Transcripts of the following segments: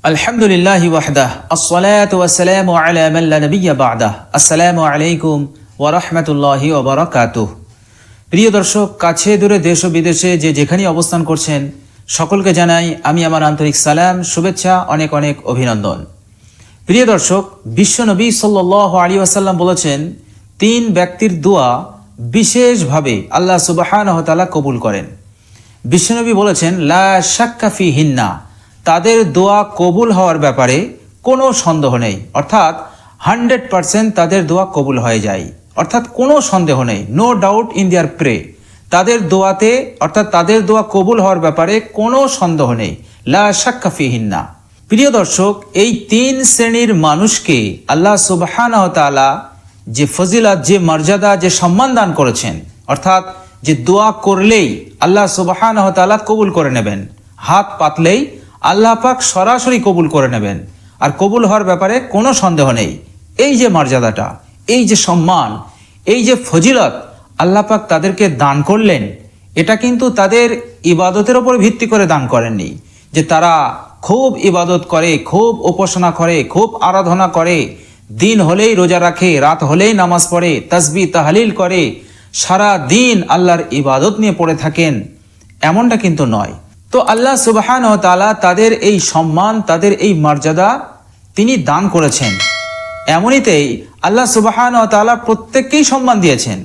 আলহামদুলিল্লাহি ওয়াহদাহ আসসালাতু ওয়াসসালামু আলা মান লা নাবিয়্যা বা'দাহ। আসসালামু আলাইকুম ওয়া রাহমাতুল্লাহি ওয়া বারাকাতুহু। প্রিয় দর্শক, কাছে দূরে দেশ ও বিদেশে যে যেখানেই অবস্থান করছেন, সকলকে জানাই আমি আমার আন্তরিক সালাম, শুভেচ্ছা, অনেক অনেক অভিনন্দন। প্রিয় দর্শক, বিশ্বনবী সাল্লাল্লাহু আলাইহি ওয়াসাল্লাম বলেছেন, তিন ব্যক্তির দোয়া বিশেষভাবে আল্লাহ সুবহানাহু ওয়া তাআলা কবুল করেন। বিশ্বনবী বলেছেন, লা শাক্কা ফিহিন্না, তাদের দোয়া কবুল হওয়ার ব্যাপারে কোনো সন্দেহ নেই, অর্থাৎ 100% তাদের দোয়া কবুল হয়ে যায়, অর্থাৎ কোনো সন্দেহ নেই, no doubt in their pray. তাদের দোয়াতে অর্থাৎ তাদের দোয়া কবুল হওয়ার ব্যাপারে কোনো সন্দেহ নেই, লা শাক্কা ফিহিন্না। প্রিয় দর্শক, এই তিন শ্রেণীর মানুষকে আল্লাহ সুবহানাহু ওয়া তাআলা যে ফজিলত, যে মর্যাদা, যে সম্মান দান করেছেন, অর্থাৎ যে দোয়া করলেই আল্লাহ সুবহানাহু ওয়া তাআলা কবুল করে নেবেন, হাত পাতলেই আল্লাহ পাক সরাসরি কবুল করে নেবেন, আর কবুল হওয়ার ব্যাপারে কোনো সন্দেহ নেই। এই যে মর্যাদাটা, এই যে সম্মান, এই যে ফজিলত আল্লাহ পাক তাদেরকে দান করলেন, এটা কিন্তু তাদের ইবাদতের উপর ভিত্তি করে দান করেননি, যে তারা খুব ইবাদত করে, খুব উপাসনা করে, খুব আরাধনা করে, দিন হলেই রোজা রাখে, রাত হলেই নামাজ পড়ে, তাসবিহ তাহলিল করে, সারা দিন আল্লাহর ইবাদত নিয়ে পড়ে থাকেন, এমনটা কিন্তু নয়। তো আল্লাহ সুবহানাহু ওয়া তাআলা তাদের এই সম্মান, তাদের এই মর্যাদা তিনি দান করেছেন। এমনিতেই আল্লাহ সুবহানাহু ওয়া তাআলা প্রত্যেককেই সম্মান দিয়েছেন।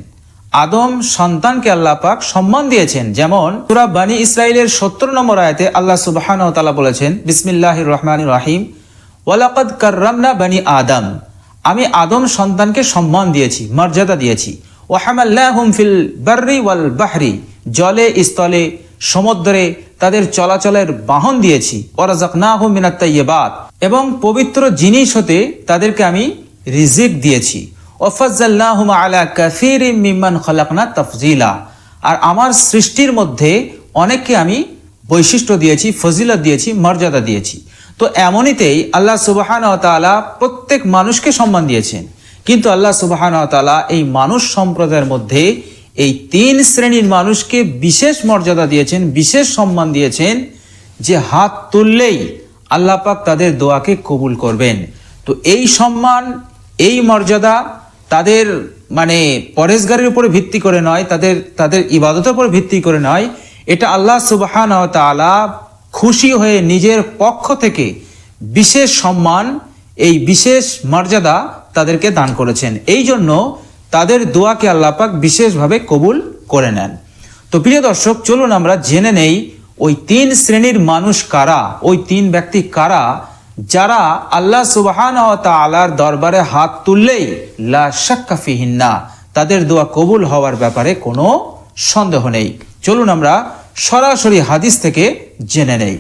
আদম সন্তানকে আল্লাহ পাক সম্মান দিয়েছেন, যেমন সূরা বনী ইসরাঈলের 70 নম্বর আয়াতে আল্লাহ সুবহানাহু ওয়া তাআলা বলেছেন, বিসমিল্লাহির রহমানির রহিম, ওয়ালাকাদ কাররামনা বনী আদম, আমি আদম সন্তানকে সম্মান দিয়েছি, মর্যাদা দিয়েছি। ওয়া হামালনাহুম ফিল বাররি ওয়াল বাহরি, জলে স্থলে সমুদ্রে তাদের চলাচলের বাহন দিয়েছি। ওয়ারাযাকনাহুম মিনাত তাইয়্যিবাত, এবং পবিত্র জিনিস হতে তাদেরকে আমি রিজিক দিয়েছি। ওয়াফাজ্জালনাহুম আলা কাসীরিম মিম্মান খালাকনা তাফজিলা, আর আমার সৃষ্টির মধ্যে অনেককে আমি বৈশিষ্ট্য দিয়েছি, ফজিলত দিয়েছি, মর্যাদা দিয়েছি। তো এমনিতেই আল্লাহ সুবহানাহু ওয়া তাআলা প্রত্যেক মানুষকে সম্মান দিয়েছেন, কিন্তু আল্লাহ সুবহানাহু ওয়া তাআলা এই মানুষ সম্প্রদায়ের মধ্যে এই তিন শ্রেণীর মানুষকে বিশেষ মর্যাদা দিয়েছেন, বিশেষ সম্মান দিয়েছেন, যে হাত তুললেই আল্লাহ পাক তাদের দোয়াকে কবুল করবেন। তো এই সম্মান, এই মর্যাদা তাদের পরেশগারির উপরে ভিত্তি করে নয়, তাদের ইবাদতের উপর ভিত্তি করে নয়, এটা আল্লাহ সুবহানাহু ওয়া তাআলা খুশি হয়ে নিজের পক্ষ থেকে বিশেষ সম্মান, এই বিশেষ মর্যাদা তাদেরকে দান করেছেন। এই জন্য তাদের দোয়াকে আল্লাহ পাক বিশেষভাবে কবুল করে নেন। তো প্রিয় দর্শক, চলুন আমরা জেনে নেই ওই তিন শ্রেণীর মানুষ কারা, ওই তিন ব্যক্তি কারা, যারা আল্লাহ সুবহানাহু ওয়া তাআলার দরবারে হাত তুললেই লা শাক্কা ফিহিন্না, তাদের দোয়া কবুল হওয়ার ব্যাপারে কোনো সন্দেহ নেই। চলুন আমরা সরাসরি হাদিস থেকে জেনে নেই।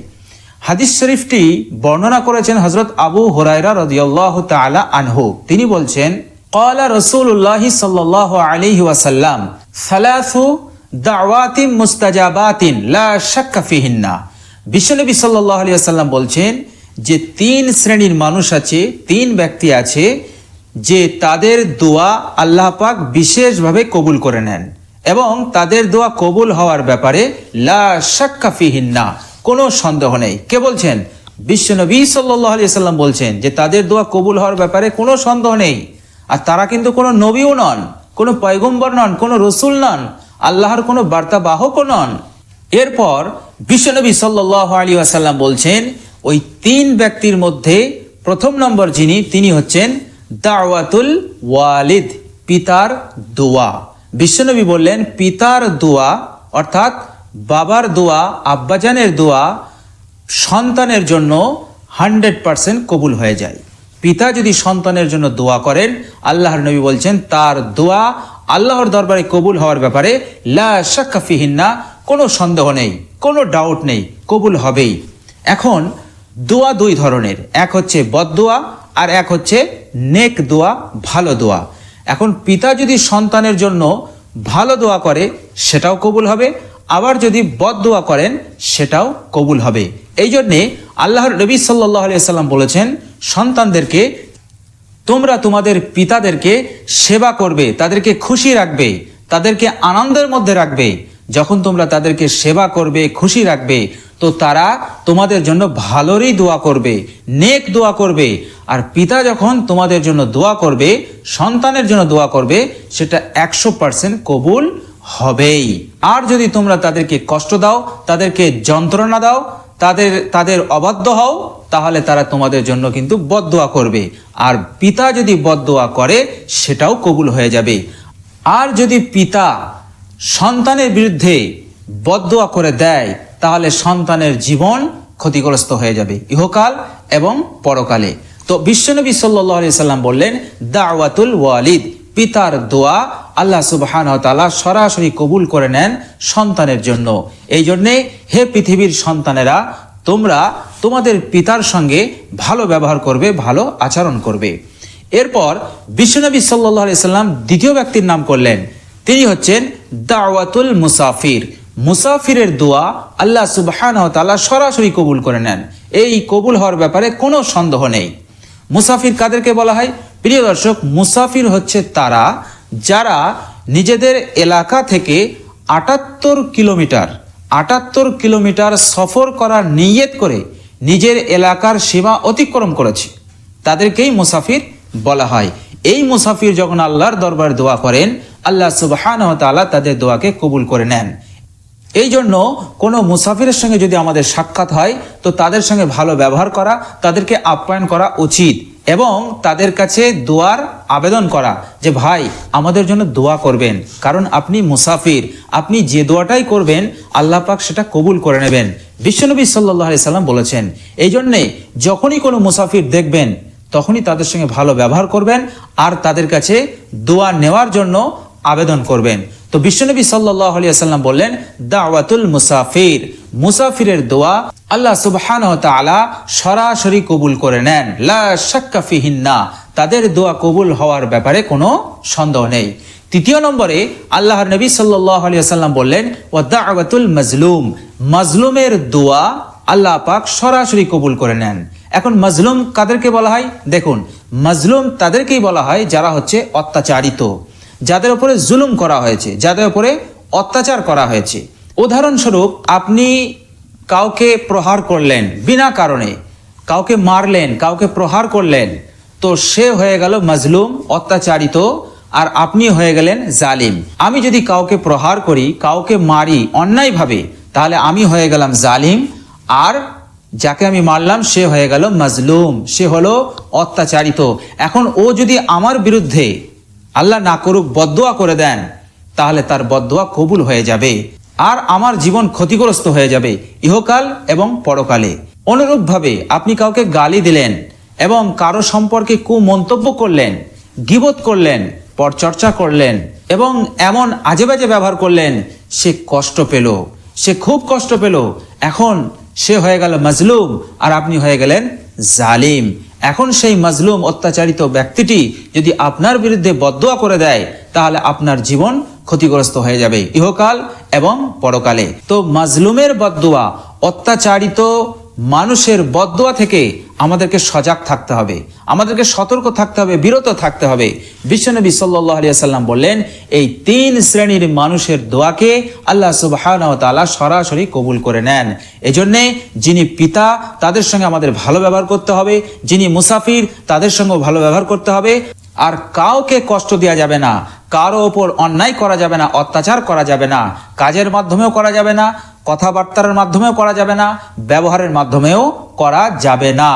হাদিস শরীফটি বর্ণনা করেছেন হযরত আবু হুরায়রা রাদিয়াল্লাহু তাআলা আনহু। তিনি বলছেন, ক্বালা রাসূলুল্লাহি সাল্লাল্লাহু আলাইহি ওয়াসাল্লাম, সালাসু দাওয়াতিন মুস্তাজাবাতিন লা শাক্কা ফিহিন্না। বিশ্বনবী সাল্লাল্লাহু আলাইহি ওয়াসাল্লাম বলছেন যে তিন শ্রেণীর মানুষ আছে, তিন ব্যক্তি আছে, যে তাদের দোয়া আল্লাহ পাক বিশেষভাবে কবুল করে নেন, এবং তাদের দোয়া কবুল হওয়ার ব্যাপারে লা শাক্কা ফিহিন্না, কোনো সন্দেহ নেই। কে বলছেন? বিশ্বনবী সাল্লাল্লাহু আলাইহি ওয়াসাল্লাম বলছেন যে তাদের দোয়া কবুল হওয়ার ব্যাপারে কোনো সন্দেহ নেই। আর তারা কিন্তু কোনো নবীও নন, কোনো পয়গম্বর নন, কোনো রসুল নন, আল্লাহর কোনো বার্তাবাহকও নন। এরপর বিশ্বনবী সাল্লাল্লাহু আলাইহি ওয়াসাল্লাম বলছেন, ওই তিন ব্যক্তির মধ্যে প্রথম নম্বর যিনি, তিনি হচ্ছেন দাওয়াতুল ওয়ালিদ, পিতার দোয়া। বিশ্বনবী বললেন, পিতার দোয়া অর্থাৎ বাবার দোয়া, আব্বাজানের দোয়া সন্তানের জন্য 100% কবুল হয়ে যায়। পিতা যদি সন্তানের জন্য দোয়া করেন, আল্লাহর নবী বলছেন তার দোয়া আল্লাহর দরবারে কবুল হওয়ার ব্যাপারে লা শাক্কা ফিহিন্না, কোনো সন্দেহ নেই, কোনো ডাউট নেই, কবুল হবেই। এখন দোয়া দুই ধরনের, এক হচ্ছে বদদোয়া আর এক হচ্ছে নেক দোয়া, ভালো দোয়া। এখন পিতা যদি সন্তানের জন্য ভালো দোয়া করে সেটাও কবুল হবে, আবার যদি বদদোয়া করেন সেটাও কবুল হবে। এই জন্যে আল্লাহর নবী সাল্লাল্লাহু আলাইহি ওয়াসাল্লাম বলেছেন, সন্তানদেরকে তোমরা তোমাদের পিতাদেরকে সেবা করবে, তাদেরকে খুশি রাখবে, তাদেরকে আনন্দের মধ্যে রাখবে, যখন তোমরা তাদেরকে সেবা করবে, খুশি রাখবে, তো তারা তোমাদের জন্য ভালোরই দোয়া করবে, নেক দোয়া করবে। আর পিতা যখন তোমাদের জন্য দোয়া করবে, সন্তানের জন্য দোয়া করবে, সেটা 100% কবুল হবেই। আর যদি তোমরা তাদেরকে কষ্ট দাও, তাদেরকে যন্ত্রণা দাও, তাদের অবাধ্য হও, তাহলে তারা তোমাদের জন্য কিন্তু বদদোয়া করবে। আর পিতা যদি বদদোয়া করে, সেটাও কবুল হয়ে যাবে। আর যদি পিতা সন্তানের বিরুদ্ধে বদদোয়া করে দেয়, তাহলে সন্তানের জীবন ক্ষতিগ্রস্ত হয়ে যাবে ইহকাল এবং পরকালে। তো বিশ্বনবী সাল্লাল্লাহু আলাইহি সাল্লাম বললেন, দাওয়াতুল ওয়ালিদ, পিতার দোয়া আল্লাহ সুবহানাহু ওয়া তাআলা সরাসরি কবুল করে নেন সন্তানের জন্য। এই জন্যে হে পৃথিবীর সন্তানেরা, তোমরা তোমাদের পিতার সঙ্গে ভালো ব্যবহার করবে, ভালো আচরণ করবে। এরপর বিশ্বনবী সাল্লাল্লাহু আলাইহি সাল্লাম দ্বিতীয় ব্যক্তির নাম করলেন, তিনি হচ্ছেন দাওয়াতুল মুসাফির। মুসাফিরের দোয়া আল্লাহ সুবহানাহু ওয়া তাআলা সরাসরি কবুল করে নেন। এই কবুল হওয়ার ব্যাপারে কোনো সন্দেহ নেই। মুসাফির কাদেরকে বলা হয়? প্রিয় দর্শক, মুসাফির হচ্ছে তারা যারা নিজেদের এলাকা থেকে 78 কিলোমিটার সফর করার নিয়ত করে নিজের এলাকার সীমা অতিক্রম করেছে, তাদেরকেই মুসাফির বলা হয়। এই মুসাফির যখন আল্লাহর দরবারে দোয়া করেন, আল্লাহ সুবহানাহু ওয়া তাআলা তাদের দোয়াকে কবুল করে নেন। এই জন্য কোনো মুসাফিরের সঙ্গে যদি আমাদের সাক্ষাৎ হয়, তো তাদের সঙ্গে ভালো ব্যবহার করা, তাদেরকে আপ্যায়ন করা উচিত এবং তাদের কাছে দোয়ার আবেদন করা যে ভাই আমাদের জন্য দোয়া করবেন, কারণ আপনি মুসাফির, আপনি যে দোয়াটাই করবেন আল্লাহ পাক সেটা কবুল করে নেবেন। বিশ্বনবী সাল্লাল্লাহু আলাইহি সাল্লাম বলেছেন, এই জন্যে যখনই কোনো মুসাফির দেখবেন, তখনই তাদের সঙ্গে ভালো ব্যবহার করবেন আর তাদের কাছে দোয়া নেওয়ার জন্য আবেদন করবেন। তো বিশ্বনবী সাল্লাল্লাহু আলাইহি ওয়াসাল্লাম বললেন, দাওয়াতুল মুসাফির, মুসাফিরের দোয়া আল্লাহ সুবহানাহু ওয়া তাআলা সরাসরি কবুল করে নেন, লা শাক্কা ফিহিন্না, তাদের দোয়া কবুল হওয়ার ব্যাপারে কোনো সন্দেহ নেই। তৃতীয় নম্বরে আল্লাহর নবী সাল্লাল্লাহু আলাইহি ওয়াসাল্লাম বললেন, ওয়া দাওয়াতুল মাজলুম, মাজলুমের দোয়া আল্লাহ পাক সরাসরি কবুল করে নেন। এখন মাজলুম কাদেরকে বলা হয়? দেখুন, মাজলুম তাদেরকেই বলা হয় যারা হচ্ছে অত্যাচারিত, যাদের উপরে জুলুম করা হয়েছে, যাদের উপরে অত্যাচার করা হয়েছে। উদাহরণস্বরূপ, আপনি কাউকে প্রহার করলেন বিনা কারণে, কাউকে মারলেন, কাউকে প্রহার করলেন, তো সে হয়ে গেল মাজলুম, অত্যাচারিত, আর আপনি হয়ে গেলেন জালিম। আমি যদি কাউকে প্রহার করি, কাউকে মারি অন্যায়ভাবে, তাহলে আমি হয়ে গেলাম জালিম, আর যাকে আমি মারলাম সে হয়ে গেল মাজলুম, সে হলো অত্যাচারিত। এখন ও যদি আমার বিরুদ্ধে আল্লাহ না করুক বদদোয়া করে দেন, তাহলে তার বদদোয়া কবুল হয়ে যাবে আর আমার জীবন ক্ষতিগ্রস্ত হয়ে যাবে ইহকাল এবং পরকালে। অনুরূপভাবে আপনি কাউকে গালি দিলেন এবং কারো সম্পর্কে কুমন্তব্য করলেন, গীবত করলেন, পরচর্চা করলেন এবং এমন আজেবাজে ব্যবহার করলেন, সে কষ্ট পেল, সে খুব কষ্ট পেল। এখন সে হয়ে গেল মাজলুম আর আপনি হয়ে গেলেন জালিম। এখন সেই মাজলুম অত্যাচারিত ব্যক্তিটি যদি আপনার বিরুদ্ধে বদদোয়া করে দেয়, তাহলে আপনার জীবন ক্ষতিগ্রস্ত হয়ে যাবে ইহকাল এবং পরকালে। তো মাজলুমের বদদোয়া, অত্যাচারিত মানুষের বদদোয়া থেকে আমাদেরকে সজাগ থাকতে হবে, আমাদেরকে সতর্ক থাকতে হবে, বিরত থাকতে হবে। বিশ্বনবী সাল্লাল্লাহু আলাইহি ওয়াসাল্লাম বললেন, এই 3 শ্রেণীর মানুষের দোয়াকে আল্লাহ সুবহানাহু ওয়া তাআলা সরাসরি কবুল করে নেন। এজন্যে যিনি পিতা, তাদের সঙ্গে আমাদের ভালো ব্যবহার করতে হবে, যিনি মুসাফির, তাদের সঙ্গে ভালো ব্যবহার করতে হবে। আর কাউকে কষ্ট দেওয়া যাবে না, কারো ওপর অন্যায় করা যাবে না, অত্যাচার করা যাবে না, কাজের মাধ্যমেও করা যাবে না, কথাবার্তার মাধ্যমেও করা যাবে না, ব্যবহারের মাধ্যমেও করা যাবে না।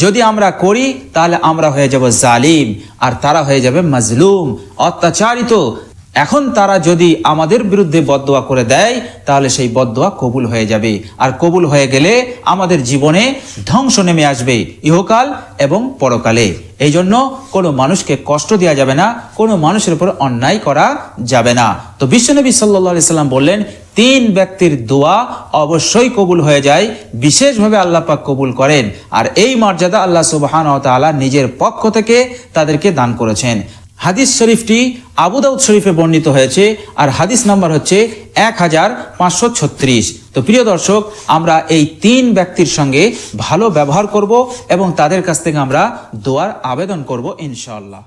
যদি আমরা করি তাহলে আমরা হয়ে যাব জালিম আর তারা হয়ে যাবে মাজলুম, অত্যাচারিত। এখন তারা যদি আমাদের বিরুদ্ধে বদদোয়া করে দেয়, তাহলে সেই বদদোয়া কবুল হয়ে যাবে, আর কবুল হয়ে গেলে আমাদের জীবনে ধ্বংস নেমে আসবে ইহকাল এবং পরকালে। এই জন্য কোনো মানুষকে কষ্ট দেওয়া যাবে না, কোনো মানুষের উপর অন্যায় করা যাবে না। তো বিশ্বনবী সাল্লাল্লাহু আলাইহি সাল্লাম বললেন, 3 ব্যক্তির দোয়া অবশ্যই কবুল হয়ে যায়, বিশেষভাবে আল্লাহ পাক কবুল করেন, আর এই মর্যাদা আল্লাহ সুবহানাহু ওয়া তাআলা নিজের পক্ষ থেকে তাদেরকে দান করেছেন। হাদিস শরীফটি আবু দাউদ শরীফে বর্ণিত হয়েছে, আর হাদিস নাম্বার হচ্ছে 1536। তো প্রিয় দর্শক, আমরা এই 3 ব্যক্তির সঙ্গে ভালো ব্যবহার করব এবং তাদের কাছ থেকে আমরা দোয়ার আবেদন করব ইনশাআল্লাহ।